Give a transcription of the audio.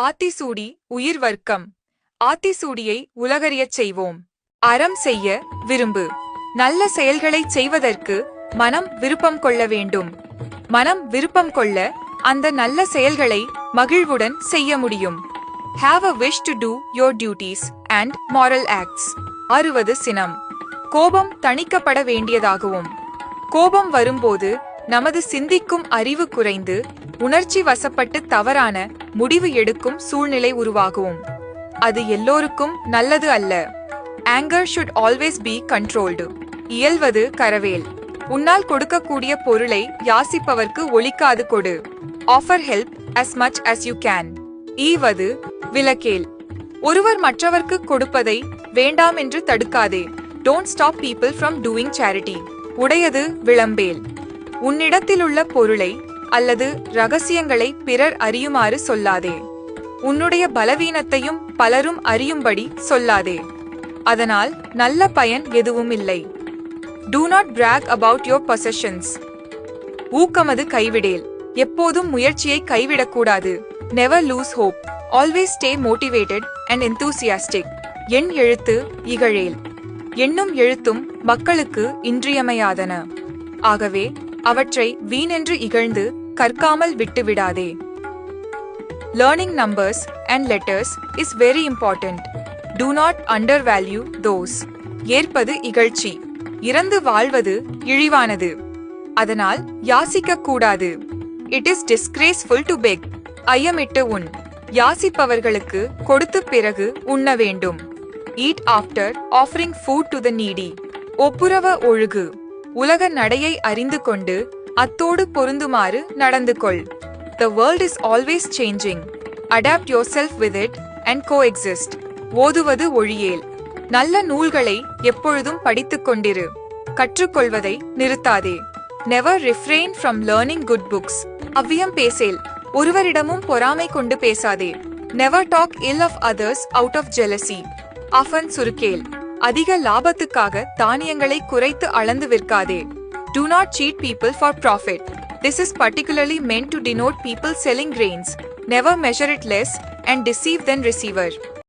ஆத்திசூடி உயிர் வர்க்கம். ஆத்திசூடியை உலகறியச் செய்வோம். அறம் செய்ய விரும்பு. நல்ல செயல்களைச் செய்வதற்கு மனம் விருப்பம் கொள்ள வேண்டும். மனம் விருப்பம் கொள்ள அந்த நல்ல செயல்களை மகிழ்வுடன் செய்ய முடியும். Have a wish to do your duties and moral acts. 60 சினம். கோபம் தணிக்கப்பட வேண்டியதாகவும். கோபம் வரும்போது நமது சிந்திக்கும் அறிவு குறைந்து உணர்ச்சி வசப்பட்டு தவறான முடிவு எடுக்கும் சூழ்நிலை உருவாகும். அது எல்லோருக்கும் நல்லது அல்ல. Anger should always be controlled. இயல்வது கரவேல். உன்னால் கொடுக்கக்கூடிய பொருளை யாசிப்பவர்க்கு ஒளிக்காது கொடு. Offer help as much as you can. ஈவது விலக்கேல். ஒருவர் மற்றவர்க்கு கொடுப்பதை வேண்டாம் என்று தடுக்காதே. Don't stop people from doing charity. உடையது விளம்பேல். உன்னிடத்திலுள்ள பொருளை அல்லது ரகசியங்களை பிறர் அறியுமாறு சொல்லாதே. உன்னுடைய பலவீனத்தையும் பலரும் அறியும்படி சொல்லாதே. அதனால் நல்ல பயன் எதுவும் இல்லை. Do not brag about your possessions. ஊக்கமது கைவிடேல். எப்போதும் முயற்சியை கைவிடக்கூடாது. Never lose hope. Always stay motivated and enthusiastic. எண் எழுத்து இகழேல். எண்ணும் எழுத்தும் மக்களுக்கு இன்றியமையாதன. ஆகவே அவற்றை வீணென்று இகழ்ந்து கற்காமல் விட்டுவிடாதே. Learning numbers and letters is very important. Do not undervalue those. ஏற்பது இகழ்ச்சி. இறந்து வாழ்வது இழிவானது. அதனால் யாசிக்க கூடாது. It is disgraceful to beg. ஐயமிட்டு உண். யாசிப்பவர்களுக்கு கொடுத்து பிறகு உண்ண வேண்டும். Eat after offering food to the needy. ஒப்புரவ ஒழுகு. உலக நடையை அறிந்து கொண்டு அத்தோடு பொருந்துமாறு நடந்து கொள். The world is always changing. Adapt yourself with it and coexist. ஓதுவது ஒழியேல். நல்ல நூல்களை எப்பொழுதும் படித்துக் கொண்டிரு. கற்றுக்கொள்வதை நிறுத்தாதே. Never refrain from learning good books. அவ்வியம் பேசேல். ஒருவரிடமும் பொறாமை கொண்டு பேசாதே. Never talk ill of others out of jealousy. ஆஃபன் சுருக்கேல். அதிக லாபத்துக்காக தானியங்களை குறைத்து அளந்து விற்காதே. Do not cheat people for profit. This is particularly meant to denote people selling grains. Never measure it less and deceive than receiver.